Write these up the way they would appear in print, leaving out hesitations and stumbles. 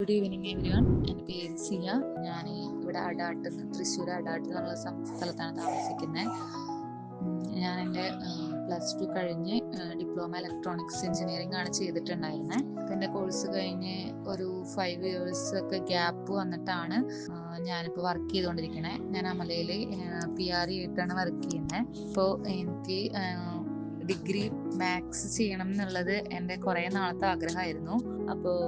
Good evening everyone. എൻ്റെ പേര് സിയ. ഞാൻ ഇവിടെ തൃശ്ശൂർ അടാട്ട് എന്നുള്ള സ്ഥലത്താണ് താമസിക്കുന്നത്. ഞാൻ എൻ്റെ +2 കഴിഞ്ഞ് ഡിപ്ലോമ ഇലക്ട്രോണിക്സ് എഞ്ചിനീയറിംഗ് ആണ് ചെയ്തിട്ടുണ്ടായിരുന്നത്. അപ്പം എൻ്റെ കോഴ്സ് കഴിഞ്ഞ് ഒരു 5 years ഒക്കെ ഗ്യാപ്പ് വന്നിട്ടാണ് ഞാനിപ്പോൾ വർക്ക് ചെയ്തുകൊണ്ടിരിക്കണേ. ഞാൻ അമലയിൽ PRE ആയിട്ടാണ് വർക്ക് ചെയ്യുന്നത്. ഇപ്പോൾ എനിക്ക് ഡിഗ്രി മാത്സ് ചെയ്യണം എന്നുള്ളത് എൻ്റെ കുറേ നാളത്തെ ആഗ്രഹമായിരുന്നു. അപ്പോൾ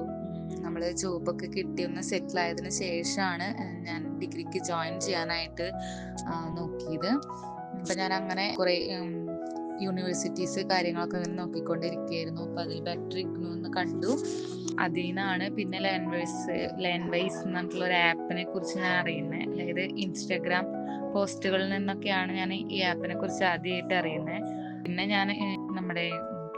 നമ്മൾ ജോബൊക്കെ കിട്ടി ഒന്ന് സെറ്റിൽ ആയതിനു ശേഷമാണ് ഞാൻ ഡിഗ്രിക്ക് ജോയിൻ ചെയ്യാനായിട്ട് നോക്കിയത്. അപ്പം ഞാൻ അങ്ങനെ കുറേ യൂണിവേഴ്സിറ്റീസ് കാര്യങ്ങളൊക്കെ അങ്ങനെ നോക്കിക്കൊണ്ടിരിക്കുകയായിരുന്നു. അപ്പോൾ അതിൽ ബെറ്റർ ഇഗ്നു എന്ന് കണ്ടു. അതിൽ നിന്നാണ് പിന്നെ ലേൺവൈസ് എന്ന് പറഞ്ഞിട്ടുള്ള ഒരു ആപ്പിനെ കുറിച്ച് ഞാൻ അറിയുന്നത്. അതായത് ഇൻസ്റ്റാഗ്രാം പോസ്റ്റുകളിൽ നിന്നൊക്കെയാണ് ഞാൻ ഈ ആപ്പിനെ കുറിച്ച് ആദ്യമായിട്ട് അറിയുന്നത്. പിന്നെ ഞാൻ നമ്മുടെ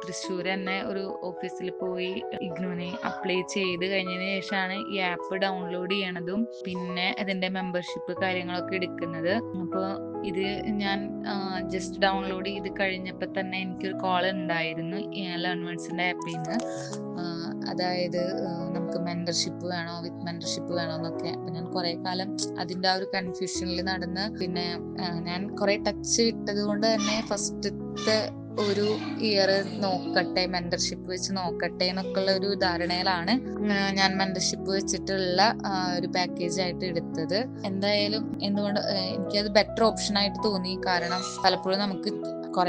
തൃശ്ശൂർ തന്നെ ഒരു ഓഫീസിൽ പോയി ഇഗ്നുവിന് അപ്ലൈ ചെയ്ത് കഴിഞ്ഞതിന് ശേഷമാണ് ഈ ആപ്പ് ഡൗൺലോഡ് ചെയ്യണതും പിന്നെ അതിൻ്റെ മെമ്പർഷിപ്പ് കാര്യങ്ങളൊക്കെ എടുക്കുന്നത്. അപ്പോൾ ഇത് ഞാൻ ജസ്റ്റ് ഡൗൺലോഡ് ചെയ്ത് കഴിഞ്ഞപ്പോൾ തന്നെ എനിക്കൊരു കോൾ ഉണ്ടായിരുന്നു ലേൺവേഴ്സിൻ്റെ ആപ്പിൽ നിന്ന്. അതായത് നമുക്ക് മെൻറ്റർഷിപ്പ് വേണോ, വിത്ത് മെൻറ്റർഷിപ്പ് വേണോ എന്നൊക്കെ. അപ്പം ഞാൻ കുറേ കാലം അതിൻ്റെ ആ ഒരു കൺഫ്യൂഷനിൽ നടന്ന് പിന്നെ ഞാൻ കുറേ ടച്ച് വിട്ടത് കൊണ്ട് തന്നെ ഫസ്റ്റത്തെ ഒരു ഇയർ നോക്കട്ടെ, മെൻറ്റർഷിപ്പ് വെച്ച് നോക്കട്ടെ എന്നൊക്കെയുള്ള ഒരു ധാരണയിലാണ് ഞാൻ മെൻറ്റർഷിപ്പ് വെച്ചിട്ടുള്ള ഒരു പാക്കേജ് ആയിട്ട് എടുത്തത്. എന്തായാലും എന്തുകൊണ്ട് എനിക്കത് ബെറ്റർ ഓപ്ഷൻ ആയിട്ട് തോന്നി. കാരണം പലപ്പോഴും നമുക്ക്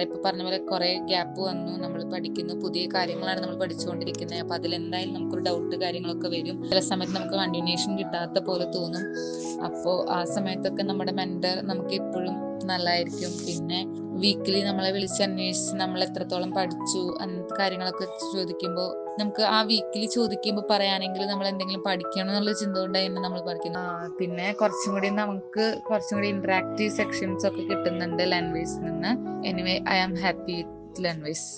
ഇപ്പോൾ പറഞ്ഞ പോലെ കുറേ ഗ്യാപ്പ് വന്നു, നമ്മൾ പഠിക്കുന്നു, പുതിയ കാര്യങ്ങളാണ് നമ്മൾ പഠിച്ചുകൊണ്ടിരിക്കുന്നത്. അപ്പോൾ അതിലെന്തായാലും നമുക്കൊരു ഡൗട്ട് കാര്യങ്ങളൊക്കെ വരും. ചില സമയത്ത് നമുക്ക് കണ്ടിന്യൂഷൻ കിട്ടാത്ത പോലെ തോന്നും. അപ്പോൾ ആ സമയത്തൊക്കെ നമ്മുടെ മെൻറ്റർ നമുക്ക് എപ്പോഴും നല്ലതായിരിക്കും. പിന്നെ വീക്കിലി നമ്മളെ വിളിച്ചന്വേഷിച്ച് നമ്മൾ എത്രത്തോളം പഠിച്ചു അങ്ങനത്തെ കാര്യങ്ങളൊക്കെ ചോദിക്കുമ്പോൾ നമുക്ക് ആ വീക്കിലി ചോദിക്കുമ്പോൾ പറയാനെങ്കിൽ നമ്മൾ എന്തെങ്കിലും പഠിക്കണം എന്നുള്ള ചിന്ത കൊണ്ടായിരുന്നു നമ്മൾ പഠിക്കുന്നത്. പിന്നെ കുറച്ചും കൂടി ഇന്ററാക്റ്റീവ് സെക്ഷൻസ് ഒക്കെ കിട്ടുന്നുണ്ട് ലേൺവേഴ്സിൽ നിന്ന്. Anyway, I am happy with Learnverse.